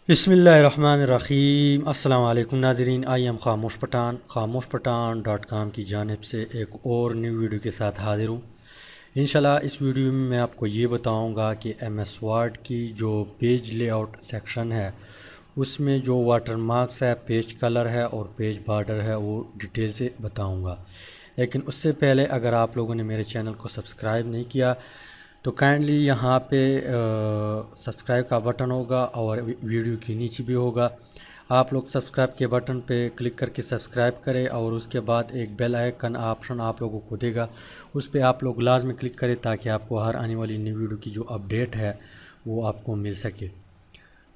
बिस्मिल्लाहिर्रहमानिर्रहीम। अस्सलाम वालेकुम नाज़रीन, आई एम खामोश पठान .com की जानिब से एक और न्यू वीडियो के साथ हाज़िर हूँ। इंशाल्लाह इस वीडियो में मैं आपको ये बताऊँगा कि MS वर्ड की जो पेज लेआउट सेक्शन है उसमें जो वाटर मार्क्स है, पेज कलर है और पेज बॉर्डर है वो डिटेल से बताऊँगा। लेकिन उससे पहले अगर आप लोगों ने मेरे चैनल को सब्सक्राइब नहीं किया तो काइंडली यहाँ पे सब्सक्राइब का बटन होगा और वीडियो के नीचे भी होगा। आप लोग सब्सक्राइब के बटन पे क्लिक करके सब्सक्राइब करें और उसके बाद एक बेल आइकन ऑप्शन आप लोगों को देगा, उस पर आप लोग लाजमी क्लिक करें ताकि आपको हर आने वाली न्यू वीडियो की जो अपडेट है वो आपको मिल सके।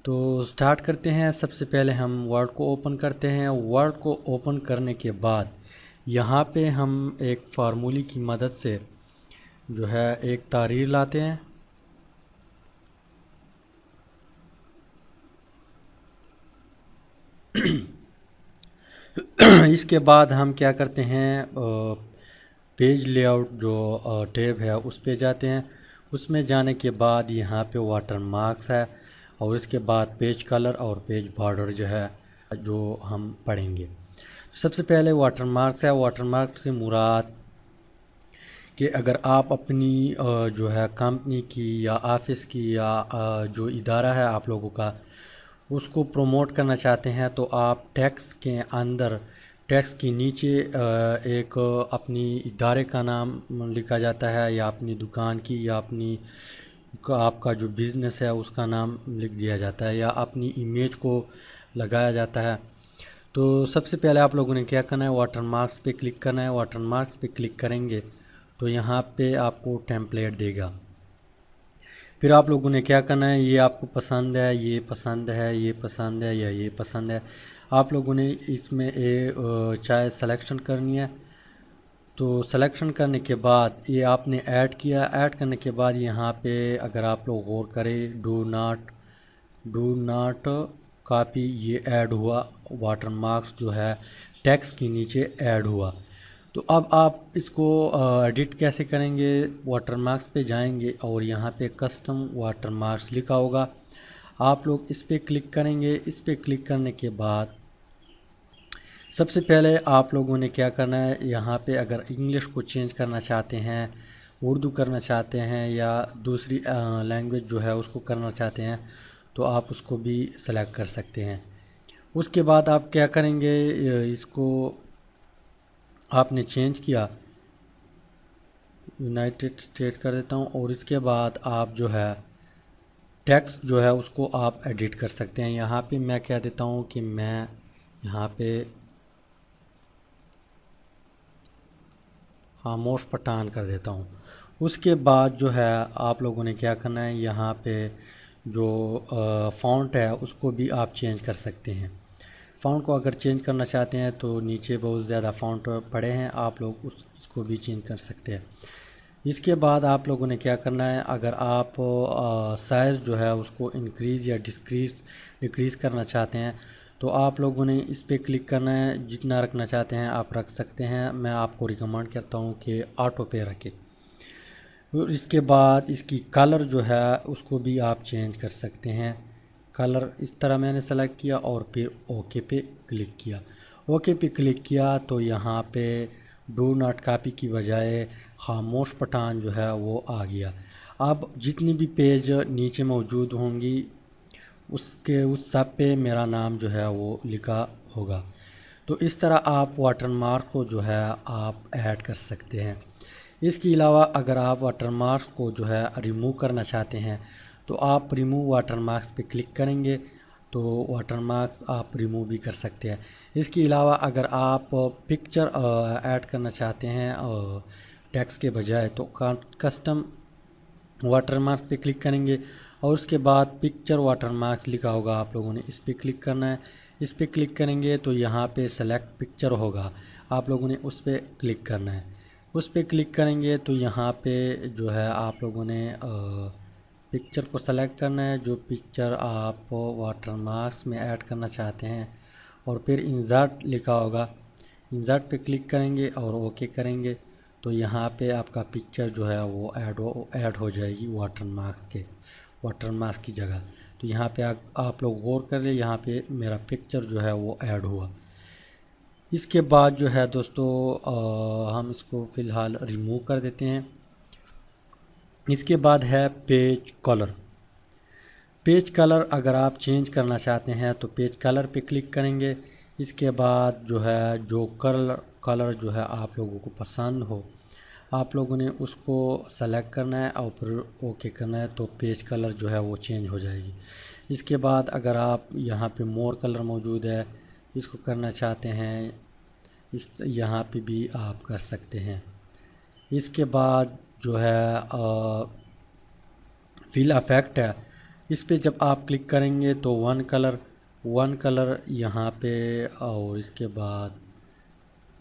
तो स्टार्ट करते हैं। सबसे पहले हम वर्ड को ओपन करते हैं। वर्ड को ओपन करने के बाद यहाँ पे हम एक फार्मूले की मदद से जो है एक तहरीर लाते हैं। इसके बाद हम क्या करते हैं, पेज लेआउट जो टैब है उस पे जाते हैं। उसमें जाने के बाद यहाँ पे वाटर मार्क्स है और इसके बाद पेज कलर और पेज बॉर्डर जो है जो हम पढ़ेंगे। सबसे पहले वाटर मार्क्स है। वाटर मार्क से मुराद कि अगर आप अपनी जो है कंपनी की या ऑफिस की या जो इदारा है आप लोगों का उसको प्रमोट करना चाहते हैं तो आप टैक्स के अंदर टैक्स के नीचे एक अपनी इदारे का नाम लिखा जाता है या अपनी दुकान की या अपनी आपका जो बिज़नेस है उसका नाम लिख दिया जाता है या अपनी इमेज को लगाया जाता है। तो सबसे पहले आप लोगों ने क्या करना है, वाटर मार्क्स पे क्लिक करना है। वाटर मार्क्स पे क्लिक करेंगे तो यहाँ पे आपको टेम्पलेट देगा। फिर आप लोगों ने क्या करना है, ये आपको पसंद है, ये पसंद है, ये पसंद है या ये पसंद है, आप लोगों ने इसमें चाहे सिलेक्शन करनी है। तो सिलेक्शन करने के बाद ये आपने ऐड किया। ऐड करने के बाद यहाँ पे अगर आप लोग गौर करें, डू नॉट कॉपी, ये ऐड हुआ। वाटर मार्क्स जो है टेक्स्ट के नीचे ऐड हुआ। तो अब आप इसको एडिट कैसे करेंगे, वाटर मार्क्स पे जाएंगे और यहाँ पे कस्टम वाटर मार्क्स लिखा होगा, आप लोग इस पे क्लिक करेंगे। इस पे क्लिक करने के बाद सबसे पहले आप लोगों ने क्या करना है, यहाँ पे अगर इंग्लिश को चेंज करना चाहते हैं, उर्दू करना चाहते हैं या दूसरी लैंग्वेज जो है उसको करना चाहते हैं तो आप उसको भी सेलेक्ट कर सकते हैं। उसके बाद आप क्या करेंगे, इसको आपने चेंज किया, यूनाइटेड स्टेट कर देता हूँ और इसके बाद आप जो है टेक्स्ट जो है उसको आप एडिट कर सकते हैं। यहाँ पे मैं कह देता हूँ कि मैं यहाँ पे खामोश पठान कर देता हूँ। उसके बाद जो है आप लोगों ने क्या करना है, यहाँ पे जो फ़ॉन्ट है उसको भी आप चेंज कर सकते हैं। फ़ॉन्ट को अगर चेंज करना चाहते हैं तो नीचे बहुत ज़्यादा फ़ॉन्ट पड़े हैं, आप लोग इसको भी चेंज कर सकते हैं। इसके बाद आप लोगों ने क्या करना है, अगर आप साइज़ जो है उसको इंक्रीज़ या डिक्रीज़ करना चाहते हैं तो आप लोगों ने इस पर क्लिक करना है। जितना रखना चाहते हैं आप रख सकते हैं, मैं आपको रिकमेंड करता हूँ कि ऑटो पे रखें। और इसके बाद इसकी कलर जो है उसको भी आप चेंज कर सकते हैं। कलर इस तरह मैंने सेलेक्ट किया और फिर ओके पे क्लिक किया। ओके पे क्लिक किया तो यहाँ पे डू नॉट कॉपी की बजाय खामोश पठान जो है वो आ गया। अब जितनी भी पेज नीचे मौजूद होंगी उसके उस सब पे मेरा नाम जो है वो लिखा होगा। तो इस तरह आप वाटर मार्क को जो है आप ऐड कर सकते हैं। इसके अलावा अगर आप वाटर मार्क्स को जो है रिमूव करना चाहते हैं तो आप रिमूव वाटर मार्क्स पे क्लिक करेंगे तो वाटर मार्क्स आप रिमूव भी कर सकते हैं। इसके अलावा अगर आप पिक्चर ऐड करना चाहते हैं टेक्स्ट के बजाय तो कस्टम वाटर मार्क्स पे क्लिक करेंगे और उसके बाद पिक्चर वाटर मार्क्स लिखा होगा, आप लोगों ने इस पर क्लिक करना है। इस पर क्लिक करेंगे तो यहाँ पे सेलेक्ट पिक्चर होगा, आप लोगों ने उस पर क्लिक करना है। उस पर क्लिक करेंगे तो यहाँ पे जो है आप लोगों ने पिक्चर को सेलेक्ट करना है, जो पिक्चर आप वाटर मार्क्स में ऐड करना चाहते हैं और फिर इंसर्ट लिखा होगा, इंसर्ट पे क्लिक करेंगे और ओके करेंगे तो यहाँ पे आपका पिक्चर जो है वो ऐड हो जाएगी वाटर मार्क्स की जगह। تو یہاں پہ آپ لوگ غور کر لیں، یہاں پہ میرا پکچر جو ہے وہ ایڈ ہوا۔ اس کے بعد جو ہے دوستو ہم اس کو فی الحال ریموو کر دیتے ہیں۔ اس کے بعد ہے پیج کلر۔ پیج کلر اگر آپ چینج کرنا چاہتے ہیں تو پیج کلر پہ کلک کریں گے۔ اس کے بعد جو ہے جو کلر جو ہے آپ لوگوں کو پسند ہو، آپ لوگوں نے اس کو سلیکٹ کرنا ہے اور پھر اوکے کرنا ہے، تو پیج کلر جو ہے وہ چینج ہو جائے گی۔ اس کے بعد اگر آپ یہاں پہ مور کلر موجود ہے، اس کو کرنا چاہتے ہیں، یہاں پہ بھی آپ کر سکتے ہیں۔ اس کے بعد جو ہے فل افیکٹ ہے، اس پہ جب آپ کلک کریں گے تو ون کلر یہاں پہ، اور اس کے بعد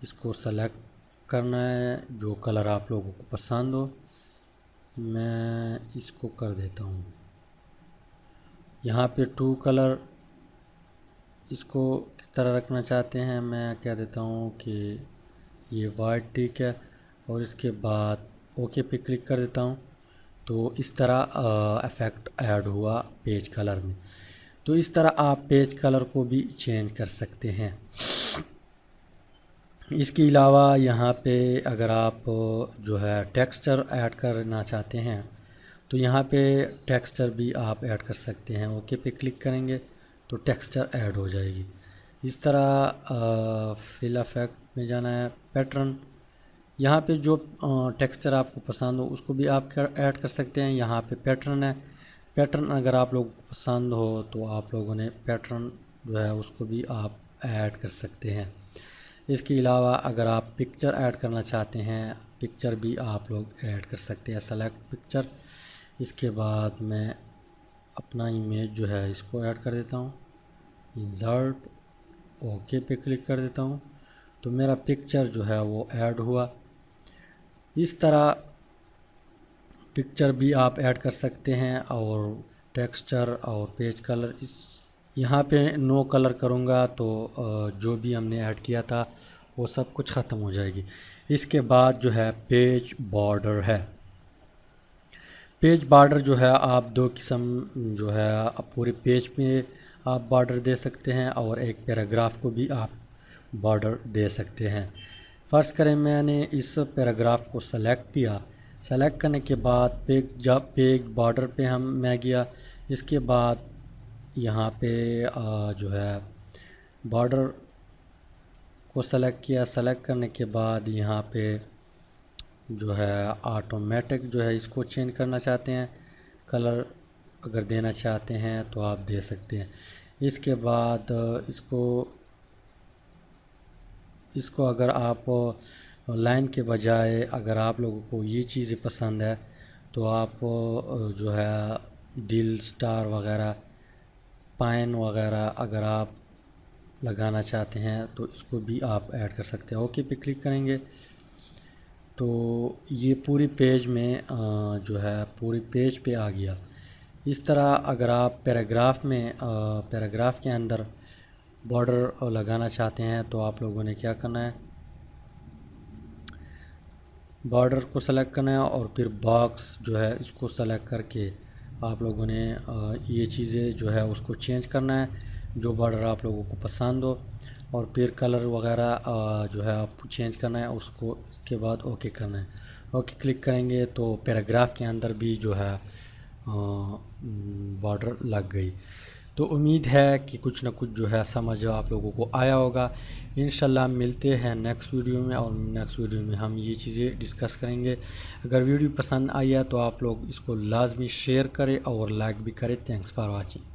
اس کو سلیکٹ کرنا ہے جو کلر آپ لوگوں کو پسند ہو۔ میں اس کو کر دیتا ہوں یہاں پہ 2 کلر، اس کو کس طرح رکھنا چاہتے ہیں میں کہہ دیتا ہوں کہ یہ وائٹ ٹھیک ہے، اور اس کے بعد اوکے پہ کلک کر دیتا ہوں۔ تو اس طرح افیکٹ ایڈ ہوا پیج کلر میں۔ تو اس طرح آپ پیج کلر کو بھی چینج کر سکتے ہیں۔ اس کے علاوہ یہاں پہ اگر آپ جو ہے ٹیکسچر ایڈ کرنا چاہتے ہیں تو یہاں پہ ٹیکسچر بھی آپ ایڈ کر سکتے ہیں۔ اوکے پہ کلک کریں گے تو ٹیکسچر ایڈ ہو جائے گی۔ اس طرح فل افیکٹ میں جانا ہے، پیٹرن، یہاں پہ جو ٹیکسچر آپ کو پسند ہو اس کو بھی آپ ایڈ کر سکتے ہیں۔ یہاں پہ پیٹرن ہے، پیٹرن اگر آپ لوگوں کو پسند ہو تو آپ لوگوں نے پیٹرن جو ہے اس کو بھی آپ ایڈ کر سکتے ہیں۔ اس کے علاوہ اگر آپ پکچر ایڈ کرنا چاہتے ہیں، پکچر بھی آپ لوگ ایڈ کر سکتے ہیں، سلیکٹ پکچر۔ اس کے بعد میں اپنا امیج جو ہے اس کو ایڈ کر دیتا ہوں، انسرٹ، اوکے پہ کلک کر دیتا ہوں، تو میرا پکچر جو ہے وہ ایڈ ہوا۔ اس طرح پکچر بھی آپ ایڈ کر سکتے ہیں، اور ٹیکسچر اور پیج کلر یہاں پہ نو کلر کروں گا تو جو بھی ہم نے ایڈ کیا تھا وہ سب کچھ ختم ہو جائے گی۔ اس کے بعد جو ہے پیج بارڈر ہے۔ پیج بارڈر جو ہے آپ 2 قسم جو ہے پورے پیج پہ آپ بارڈر دے سکتے ہیں، اور ایک پیراگراف کو بھی آپ بارڈر دے سکتے ہیں۔ فرض کریں میں نے اس پیراگراف کو سلیکٹ کیا، سلیکٹ کرنے کے بعد پیج بارڈر پہ میں گیا۔ اس کے بعد یہاں پہ جو ہے بارڈر کو سلیکٹ کیا، سلیکٹ کرنے کے بعد یہاں پہ جو ہے آٹومیٹک جو ہے اس کو چینج کرنا چاہتے ہیں، کلر اگر دینا چاہتے ہیں تو آپ دے سکتے ہیں۔ اس کے بعد اس کو اگر آپ لائن کے بجائے اگر آپ لوگوں کو یہ چیزیں پسند ہے تو آپ جو ہے دل، سٹار وغیرہ، پائن وغیرہ اگر آپ لگانا چاہتے ہیں تو اس کو بھی آپ ایڈ کر سکتے ہیں۔ اوکے پہ کلک کریں گے تو یہ پوری پیج میں جو ہے پوری پیج پہ آ گیا۔ اس طرح اگر آپ پیراگراف کے اندر بارڈر لگانا چاہتے ہیں تو آپ لوگوں نے کیا کرنا ہے، بارڈر کو سلیکٹ کرنا ہے، اور پھر باکس جو ہے اس کو سلیکٹ کر کے آپ لوگوں نے یہ چیزیں جو ہے اس کو چینج کرنا ہے جو بارڈر آپ لوگوں کو پسند ہو، اور پھر کلر وغیرہ جو ہے آپ چینج کرنا ہے اس کو۔ اس کے بعد اوکے کرنا ہے، اوکے کلک کریں گے تو پیراگراف کے اندر بھی جو ہے بارڈر لگ گئی۔ تو امید ہے کہ کچھ نہ کچھ جو ہے سمجھ آپ لوگوں کو آیا ہوگا۔ انشاءاللہ ملتے ہیں نیکسٹ ویڈیو میں، اور نیکسٹ ویڈیو میں ہم یہ چیزیں ڈسکس کریں گے۔ اگر ویڈیو پسند آئی ہے تو آپ لوگ اس کو لازمی شیئر کریں اور لائک بھی کریں۔ Thanks for watching.